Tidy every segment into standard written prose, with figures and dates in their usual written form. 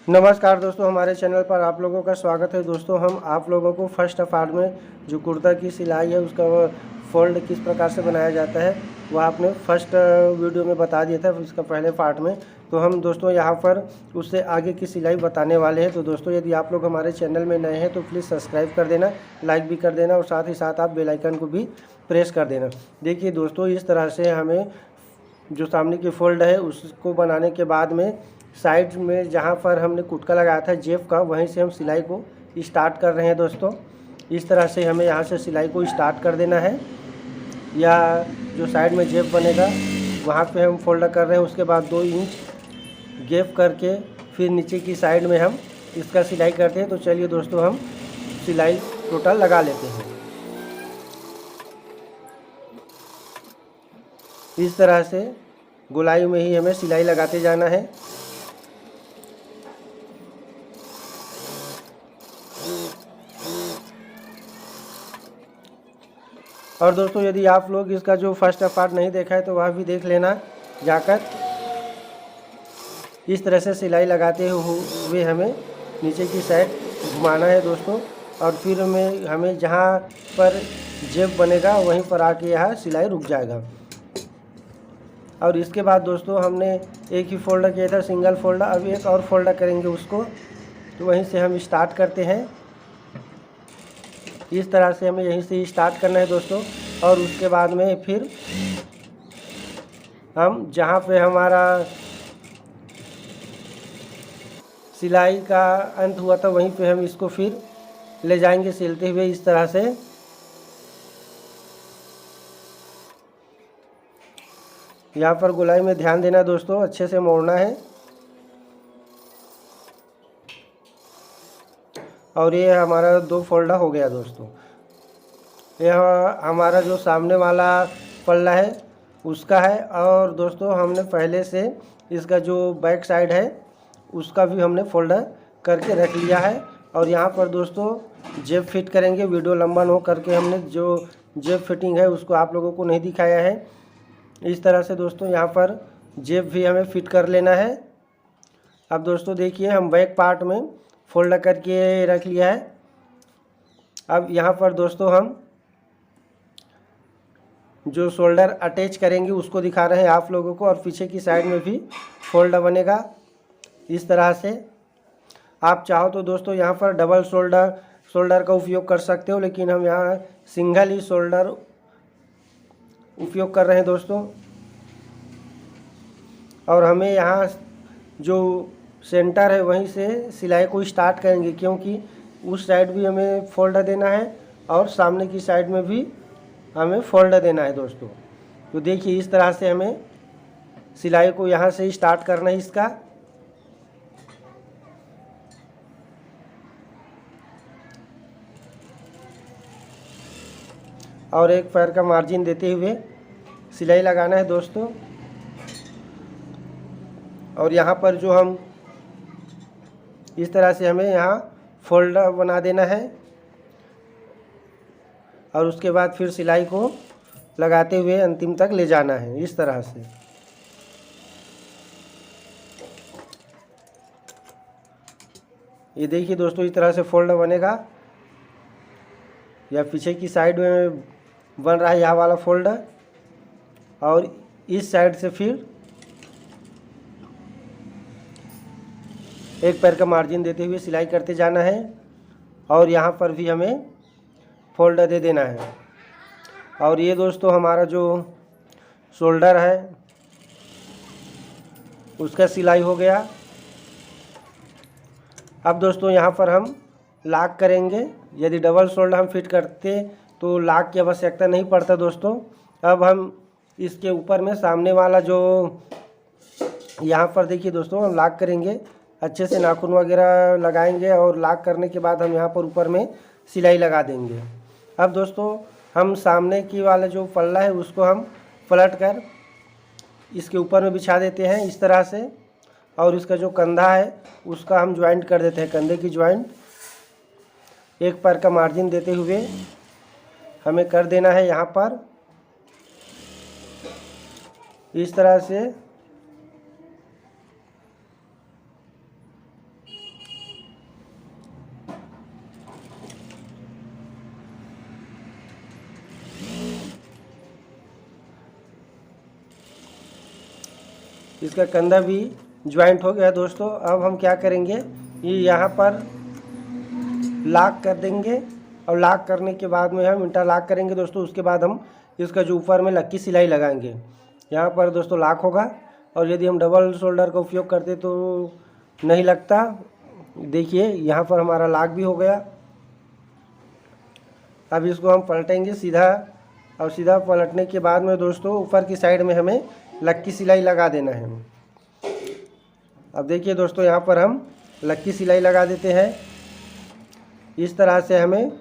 नमस्कार दोस्तों, हमारे चैनल पर आप लोगों का स्वागत है। दोस्तों, हम आप लोगों को फर्स्ट पार्ट में जो कुर्ता की सिलाई है उसका फोल्ड किस प्रकार से बनाया जाता है वह आपने फर्स्ट वीडियो में बता दिया था, इसका पहले पार्ट में। तो हम दोस्तों यहाँ पर उससे आगे की सिलाई बताने वाले हैं। तो दोस्तों, यदि आप लोग हमारे चैनल में नए हैं तो प्लीज़ सब्सक्राइब कर देना, लाइक भी कर देना और साथ ही साथ आप बेल आइकन को भी प्रेस कर देना। देखिए दोस्तों, इस तरह से हमें जो सामने की फोल्ड है उसको बनाने के बाद में साइड में जहाँ पर हमने कुटका लगाया था जेब का, वहीं से हम सिलाई को स्टार्ट कर रहे हैं। दोस्तों, इस तरह से हमें यहाँ से सिलाई को स्टार्ट कर देना है, या जो साइड में जेब बनेगा वहाँ पे हम फोल्ड कर रहे हैं। उसके बाद 2 इंच गैप करके फिर नीचे की साइड में हम इसका सिलाई करते हैं। तो चलिए दोस्तों, हम सिलाई टोटल लगा लेते हैं। इस तरह से गोलाई में ही हमें सिलाई लगाते जाना है। और दोस्तों, यदि आप लोग इसका जो फर्स्ट पार्ट नहीं देखा है तो वह भी देख लेना जाकर। इस तरह से सिलाई लगाते हुए हमें नीचे की साइड घुमाना है दोस्तों, और फिर हमें जहाँ पर जेब बनेगा वहीं पर आके यहाँ सिलाई रुक जाएगा। और इसके बाद दोस्तों, हमने एक ही फोल्डर किया था, सिंगल फोल्डर। अब एक और फोल्डर करेंगे उसको, तो वहीं से हम स्टार्ट करते हैं। इस तरह से हमें यहीं से स्टार्ट करना है दोस्तों। और उसके बाद में फिर हम जहाँ पे हमारा सिलाई का अंत हुआ था वहीं पे हम इसको फिर ले जाएंगे सिलते हुए। इस तरह से यहाँ पर गोलाई में ध्यान देना दोस्तों, अच्छे से मोड़ना है। और ये हमारा 2 फोल्डर हो गया दोस्तों। यह हमारा जो सामने वाला पल्ला है उसका है, और दोस्तों हमने पहले से इसका जो बैक साइड है उसका भी हमने फोल्डर करके रख लिया है। और यहाँ पर दोस्तों जेब फिट करेंगे। वीडियो लंबा न हो करके हमने जो जेब फिटिंग है उसको आप लोगों को नहीं दिखाया है। इस तरह से दोस्तों यहाँ पर जेब भी हमें फिट कर लेना है। अब दोस्तों देखिए, हम बैक पार्ट में फोल्ड करके रख लिया है। अब यहाँ पर दोस्तों हम जो शोल्डर अटैच करेंगे उसको दिखा रहे हैं आप लोगों को, और पीछे की साइड में भी फोल्डर बनेगा इस तरह से। आप चाहो तो दोस्तों यहाँ पर डबल शोल्डर का उपयोग कर सकते हो, लेकिन हम यहाँ सिंगल ही शोल्डर उपयोग कर रहे हैं दोस्तों। और हमें यहाँ जो सेंटर है वहीं से सिलाई को स्टार्ट करेंगे, क्योंकि उस साइड भी हमें फोल्डर देना है और सामने की साइड में भी हमें फोल्डर देना है दोस्तों। तो देखिए, इस तरह से हमें सिलाई को यहाँ से स्टार्ट करना है इसका। और एक पैर का मार्जिन देते हुए सिलाई लगाना है दोस्तों। और यहाँ पर जो हम इस तरह से हमें यहाँ फोल्डर बना देना है, और उसके बाद फिर सिलाई को लगाते हुए अंतिम तक ले जाना है इस तरह से। ये देखिए दोस्तों, इस तरह से फोल्डर बनेगा, या पीछे की साइड में बन रहा है यह वाला फोल्डर। और इस साइड से फिर एक पैर का मार्जिन देते हुए सिलाई करते जाना है, और यहाँ पर भी हमें फोल्डर दे देना है। और ये दोस्तों हमारा जो शोल्डर है उसका सिलाई हो गया। अब दोस्तों यहाँ पर हम लॉक करेंगे। यदि डबल शोल्डर हम फिट करते तो लॉक की आवश्यकता नहीं पड़ता दोस्तों। अब हम इसके ऊपर में सामने वाला जो यहाँ पर देखिए दोस्तों, हम लॉक करेंगे, अच्छे से नाखून वगैरह लगाएंगे, और लॉक करने के बाद हम यहाँ पर ऊपर में सिलाई लगा देंगे। अब दोस्तों, हम सामने की वाला जो पल्ला है उसको हम पलट कर इसके ऊपर में बिछा देते हैं इस तरह से। और इसका जो कंधा है उसका हम ज्वाइंट कर देते हैं, कंधे की ज्वाइंट एक पैर का मार्जिन देते हुए हमें कर देना है यहाँ पर इस तरह से। इसका कंधा भी ज्वाइंट हो गया दोस्तों। अब हम क्या करेंगे, ये यहाँ पर लॉक कर देंगे और लॉक करने के बाद में हम इंटरलॉक करेंगे दोस्तों। उसके बाद हम इसका जो ऊपर में लक्की सिलाई लगाएंगे, यहाँ पर दोस्तों लॉक होगा। और यदि हम डबल शोल्डर का उपयोग करते तो नहीं लगता। देखिए यहाँ पर हमारा लॉक भी हो गया। अब इसको हम पलटेंगे सीधा, और सीधा पलटने के बाद में दोस्तों ऊपर की साइड में हमें लक्की सिलाई लगा देना है। अब देखिए दोस्तों, यहाँ पर हम लक्की सिलाई लगा देते हैं। इस तरह से हमें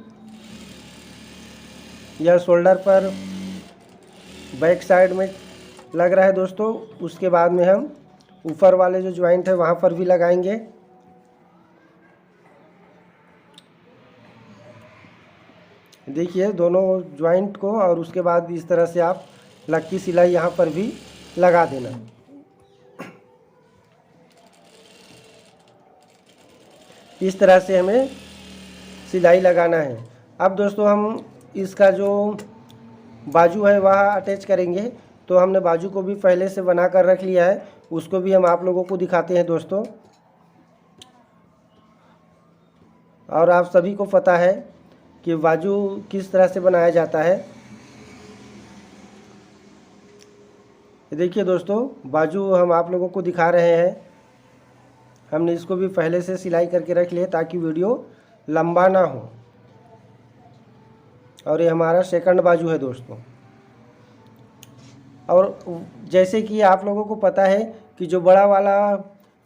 यह शोल्डर पर बैक साइड में लग रहा है दोस्तों। उसके बाद में हम ऊपर वाले जो ज्वाइंट है वहाँ पर भी लगाएंगे। देखिए दोनों ज्वाइंट को, और उसके बाद इस तरह से आप लक्की सिलाई यहाँ पर भी लगा देना। इस तरह से हमें सिलाई लगाना है। अब दोस्तों हम इसका जो बाजू है वह अटैच करेंगे। तो हमने बाजू को भी पहले से बना कर रख लिया है, उसको भी हम आप लोगों को दिखाते हैं दोस्तों। और आप सभी को पता है कि बाजू किस तरह से बनाया जाता है। देखिए दोस्तों, बाजू हम आप लोगों को दिखा रहे हैं। हमने इसको भी पहले से सिलाई करके रख लिया ताकि वीडियो लंबा ना हो। और ये हमारा सेकंड बाजू है दोस्तों। और जैसे कि आप लोगों को पता है कि जो बड़ा वाला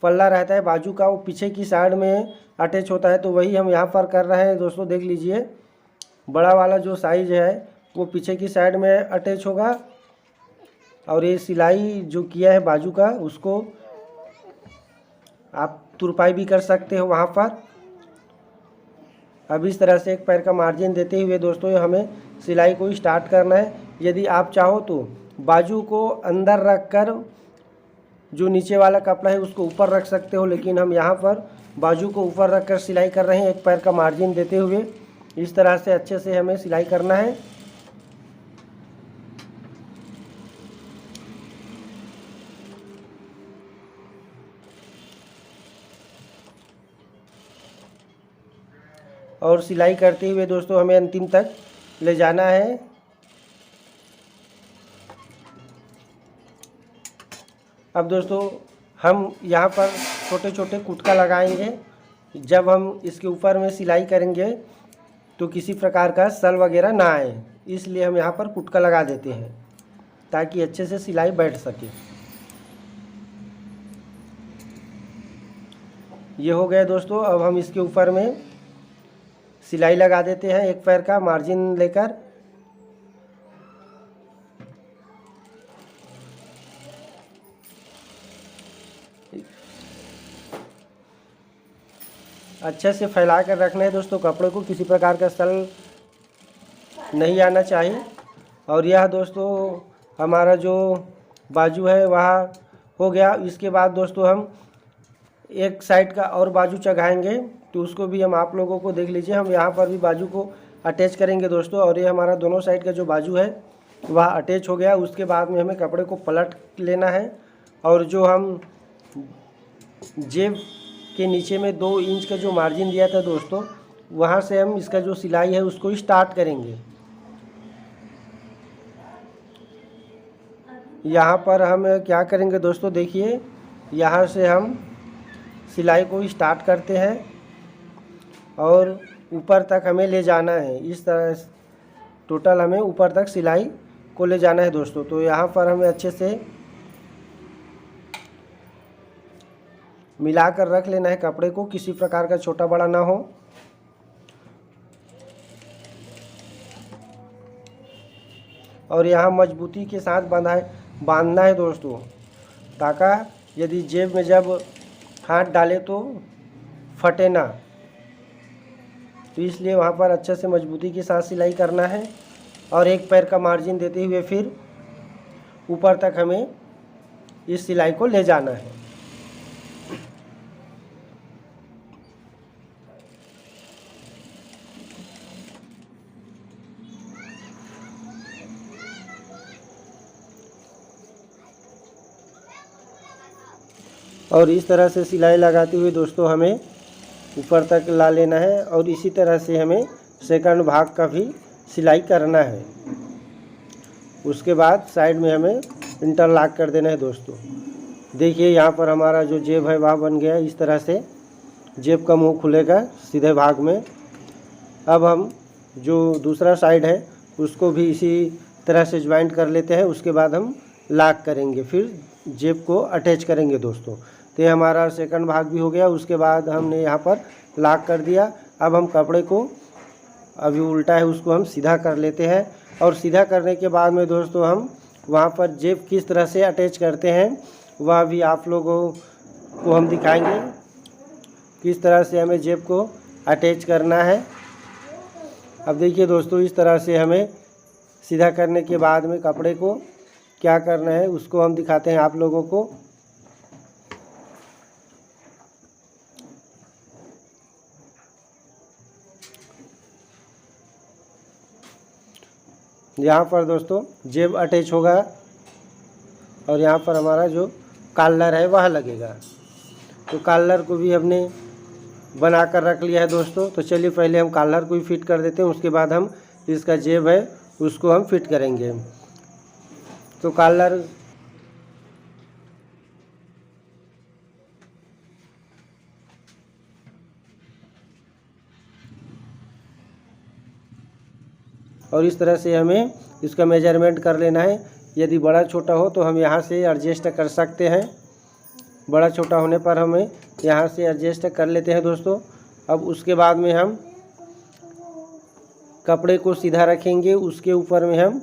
पल्ला रहता है बाजू का, वो पीछे की साइड में अटैच होता है। तो वही हम यहाँ पर कर रहे हैं दोस्तों। देख लीजिए, बड़ा वाला जो साइज है वो पीछे की साइड में अटैच होगा। और ये सिलाई जो किया है बाजू का, उसको आप तुरपाई भी कर सकते हो वहाँ पर। अब इस तरह से एक पैर का मार्जिन देते हुए दोस्तों हमें सिलाई को स्टार्ट करना है। यदि आप चाहो तो बाजू को अंदर रख कर जो नीचे वाला कपड़ा है उसको ऊपर रख सकते हो, लेकिन हम यहाँ पर बाजू को ऊपर रख कर सिलाई कर रहे हैं, एक पैर का मार्जिन देते हुए। इस तरह से अच्छे से हमें सिलाई करना है। और सिलाई करते हुए दोस्तों हमें अंतिम तक ले जाना है। अब दोस्तों हम यहाँ पर छोटे छोटे कुटका लगाएंगे। जब हम इसके ऊपर में सिलाई करेंगे तो किसी प्रकार का सल वगैरह ना आए, इसलिए हम यहाँ पर कुटका लगा देते हैं ताकि अच्छे से सिलाई बैठ सके। ये हो गया दोस्तों। अब हम इसके ऊपर में सिलाई लगा देते हैं एक पैर का मार्जिन लेकर। अच्छे से फैला कर रखना है दोस्तों कपड़े को, किसी प्रकार का सल नहीं आना चाहिए। और यह दोस्तों हमारा जो बाजू है वह हो गया। इसके बाद दोस्तों हम एक साइड का और बाजू चढ़ाएंगे, तो उसको भी हम आप लोगों को देख लीजिए। हम यहाँ पर भी बाजू को अटैच करेंगे दोस्तों। और ये हमारा दोनों साइड का जो बाजू है वह अटैच हो गया। उसके बाद में हमें कपड़े को पलट लेना है, और जो हम जेब के नीचे में 2 इंच का जो मार्जिन दिया था दोस्तों, वहाँ से हम इसका जो सिलाई है उसको स्टार्ट करेंगे। यहाँ पर हम क्या करेंगे दोस्तों, देखिए यहाँ से हम सिलाई को स्टार्ट करते हैं और ऊपर तक हमें ले जाना है। इस तरह टोटल हमें ऊपर तक सिलाई को ले जाना है दोस्तों। तो यहाँ पर हमें अच्छे से मिला कर रख लेना है कपड़े को, किसी प्रकार का छोटा बड़ा ना हो। और यहाँ मजबूती के साथ बांधना है दोस्तों, ताकि यदि जेब में जब हाथ डाले तो फटे ना। तो इसलिए वहाँ पर अच्छे से मजबूती के साथ सिलाई करना है। और एक पैर का मार्जिन देते हुए फिर ऊपर तक हमें इस सिलाई को ले जाना है। और इस तरह से सिलाई लगाते हुए दोस्तों हमें ऊपर तक ला लेना है और इसी तरह से हमें सेकंड भाग का भी सिलाई करना है। उसके बाद साइड में हमें इंटरलॉक कर देना है दोस्तों। देखिए यहाँ पर हमारा जो जेब है वह बन गया। इस तरह से जेब का मुंह खुलेगा सीधे भाग में। अब हम जो दूसरा साइड है उसको भी इसी तरह से ज्वाइंट कर लेते हैं। उसके बाद हम लॉक करेंगे, फिर जेब को अटैच करेंगे दोस्तों। तो ये हमारा सेकंड भाग भी हो गया। उसके बाद हमने यहाँ पर लॉक कर दिया। अब हम कपड़े को, अभी उल्टा है उसको हम सीधा कर लेते हैं और सीधा करने के बाद में दोस्तों हम वहाँ पर जेब किस तरह से अटैच करते हैं वह भी आप लोगों को हम दिखाएंगे, किस तरह से हमें जेब को अटैच करना है। अब देखिए दोस्तों, इस तरह से हमें सीधा करने के बाद में कपड़े को क्या करना है उसको हम दिखाते हैं आप लोगों को। यहाँ पर दोस्तों जेब अटैच होगा और यहाँ पर हमारा जो कॉलर है वह लगेगा। तो कॉलर को भी हमने बना कर रख लिया है दोस्तों। तो चलिए पहले हम कॉलर को भी फिट कर देते हैं, उसके बाद हम इसका जेब है उसको हम फिट करेंगे। तो कॉलर और इस तरह से हमें इसका मेजरमेंट कर लेना है। यदि बड़ा छोटा हो तो हम यहाँ से एडजस्ट कर सकते हैं। बड़ा छोटा होने पर हमें यहाँ से एडजस्ट कर लेते हैं दोस्तों। अब उसके बाद में हम कपड़े को सीधा रखेंगे। उसके ऊपर में हम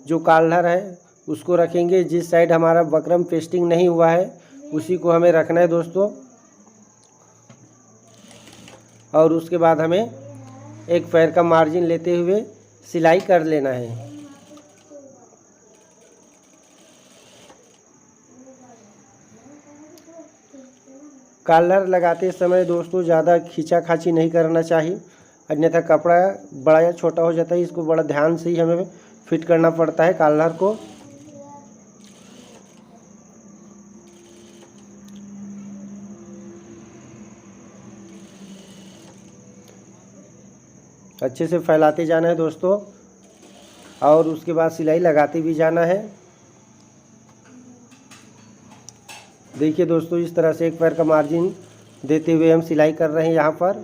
जो कॉलर है उसको रखेंगे। जिस साइड हमारा बकरम पेस्टिंग नहीं हुआ है उसी को हमें रखना है दोस्तों। और उसके बाद हमें एक पैर का मार्जिन लेते हुए सिलाई कर लेना है। कॉलर लगाते समय दोस्तों ज़्यादा खींचा-खाची नहीं करना चाहिए, अन्यथा कपड़ा बड़ा या छोटा हो जाता है। इसको बड़ा ध्यान से ही हमें फिट करना पड़ता है कॉलर को। अच्छे से फैलाते जाना है दोस्तों और उसके बाद सिलाई लगाते भी जाना है। देखिए दोस्तों, इस तरह से एक पैर का मार्जिन देते हुए हम सिलाई कर रहे हैं यहाँ पर।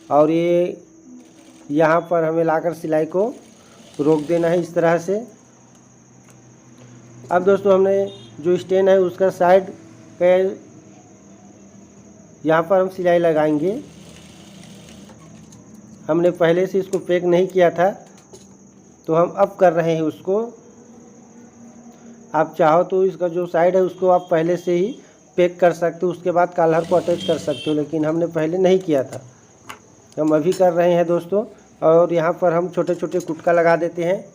और ये यहाँ पर हमें लाकर सिलाई को रोक देना है इस तरह से। अब दोस्तों हमने जो स्टैंड है उसका साइड पे यहाँ पर हम सिलाई लगाएंगे। हमने पहले से इसको पैक नहीं किया था तो हम अब कर रहे हैं उसको। आप चाहो तो इसका जो साइड है उसको आप पहले से ही पैक कर सकते हो, उसके बाद कॉलर को अटैच कर सकते हो, लेकिन हमने पहले नहीं किया था, हम अभी कर रहे हैं दोस्तों। और यहाँ पर हम छोटे छोटे कुटका लगा देते हैं।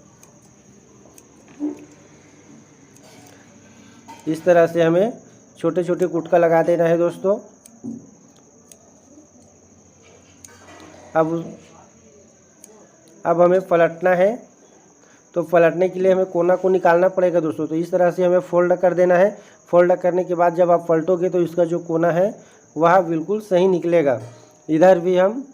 इस तरह से हमें छोटे छोटे कुटका लगा देना है दोस्तों। अब हमें पलटना है, तो पलटने के लिए हमें कोना को निकालना पड़ेगा दोस्तों। तो इस तरह से हमें फोल्ड कर देना है। फोल्ड करने के बाद जब आप पलटोगे तो इसका जो कोना है वह बिल्कुल सही निकलेगा। इधर भी हम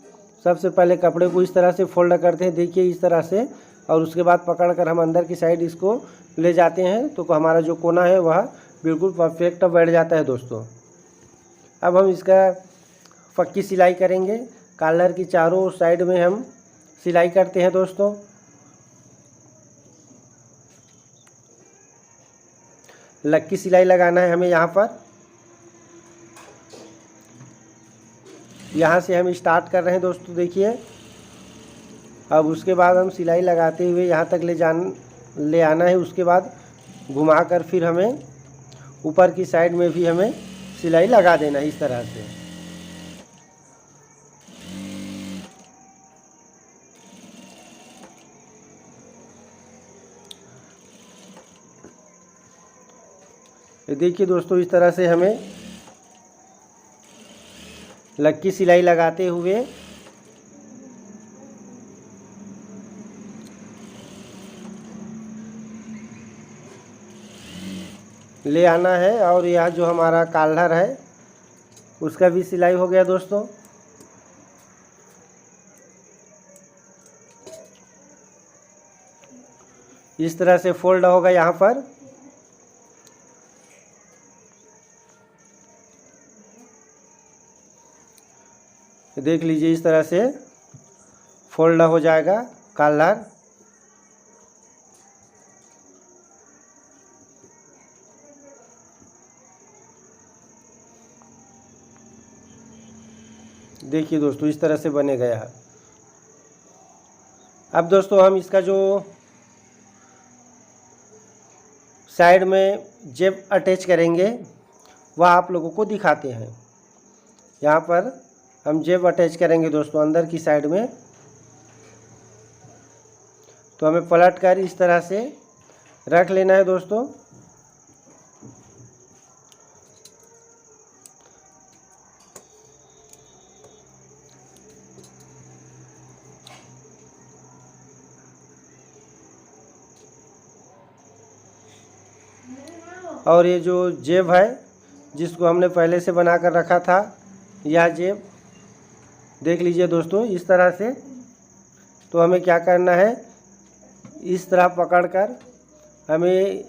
सबसे पहले कपड़े को इस तरह से फोल्ड करते हैं, देखिए इस तरह से, और उसके बाद पकड़कर हम अंदर की साइड इसको ले जाते हैं तो हमारा जो कोना है वह बिल्कुल परफेक्ट बैठ जाता है दोस्तों। अब हम इसका पक्की सिलाई करेंगे। कॉलर की चारों साइड में हम सिलाई करते हैं दोस्तों। लक्की सिलाई लगाना है हमें यहाँ पर। यहाँ से हम स्टार्ट कर रहे हैं दोस्तों, देखिए। अब उसके बाद हम सिलाई लगाते हुए यहाँ तक ले आना है। उसके बाद घुमाकर फिर हमें ऊपर की साइड में भी हमें सिलाई लगा देना है इस तरह से। देखिए दोस्तों, इस तरह से हमें लक्की सिलाई लगाते हुए ले आना है। और यह जो हमारा कॉलर है उसका भी सिलाई हो गया दोस्तों। इस तरह से फोल्ड होगा यहाँ पर। देख लीजिए इस तरह से फोल्ड हो जाएगा कॉलर। देखिए दोस्तों इस तरह से बने गया है। अब दोस्तों हम इसका जो साइड में जेब अटैच करेंगे वह आप लोगों को दिखाते हैं। यहाँ पर हम जेब अटैच करेंगे दोस्तों अंदर की साइड में। तो हमें पलट कर इस तरह से रख लेना है दोस्तों। और ये जो जेब है जिसको हमने पहले से बना कर रखा था, यह जेब देख लीजिए दोस्तों इस तरह से। तो हमें क्या करना है, इस तरह पकड़कर हमें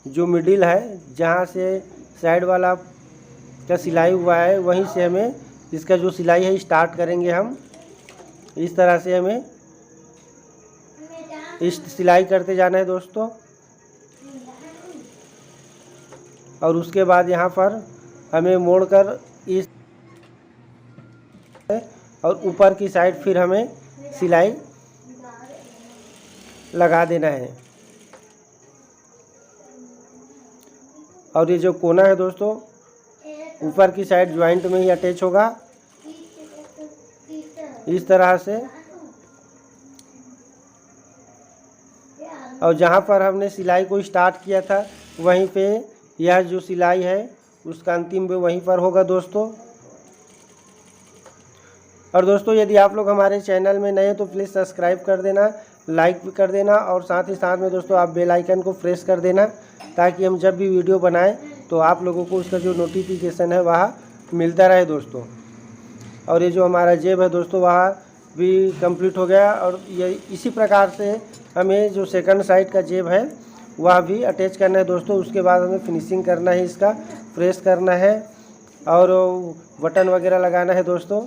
जो मिडिल है जहाँ से साइड वाला का सिलाई हुआ है वहीं से हमें इसका जो सिलाई है स्टार्ट करेंगे हम। इस तरह से हमें इस सिलाई करते जाना है दोस्तों। और उसके बाद यहाँ पर हमें मोड़कर इस और ऊपर की साइड फिर हमें सिलाई लगा देना है। और ये जो कोना है दोस्तों ऊपर की साइड ज्वाइंट में ही अटैच होगा इस तरह से। और जहाँ पर हमने सिलाई को स्टार्ट किया था वहीं पे यह जो सिलाई है उसका अंतिम भी वहीं पर होगा दोस्तों। और दोस्तों यदि आप लोग हमारे चैनल में नए तो प्लीज़ सब्सक्राइब कर देना, लाइक भी कर देना और साथ ही साथ में दोस्तों आप बेल आइकन को प्रेस कर देना ताकि हम जब भी वीडियो बनाएं तो आप लोगों को उसका जो नोटिफिकेशन है वह मिलता रहे दोस्तों। और ये जो हमारा जेब है दोस्तों वह भी कंप्लीट हो गया। और ये इसी प्रकार से हमें जो सेकंड साइड का जेब है वह भी अटैच करना है दोस्तों। उसके बाद हमें फिनिशिंग करना है, इसका प्रेस करना है और बटन वगैरह लगाना है दोस्तों।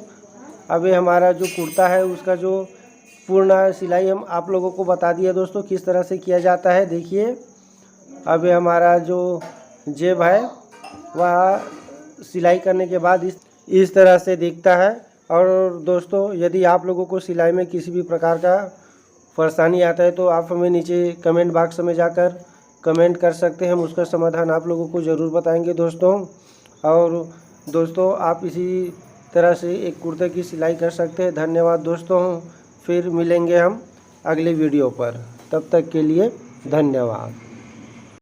अभी हमारा जो कुर्ता है उसका जो पूर्ण सिलाई हम आप लोगों को बता दिया दोस्तों किस तरह से किया जाता है। देखिए अभी हमारा जो जेब है वह सिलाई करने के बाद इस तरह से दिखता है। और दोस्तों यदि आप लोगों को सिलाई में किसी भी प्रकार का परेशानी आता है तो आप हमें नीचे कमेंट बॉक्स में जाकर कमेंट कर सकते हैं, हम उसका समाधान आप लोगों को ज़रूर बताएंगे दोस्तों। और दोस्तों आप इसी तरह से एक कुर्ते की सिलाई कर सकते हैं। धन्यवाद दोस्तों, फिर मिलेंगे हम अगले वीडियो पर, तब तक के लिए धन्यवाद।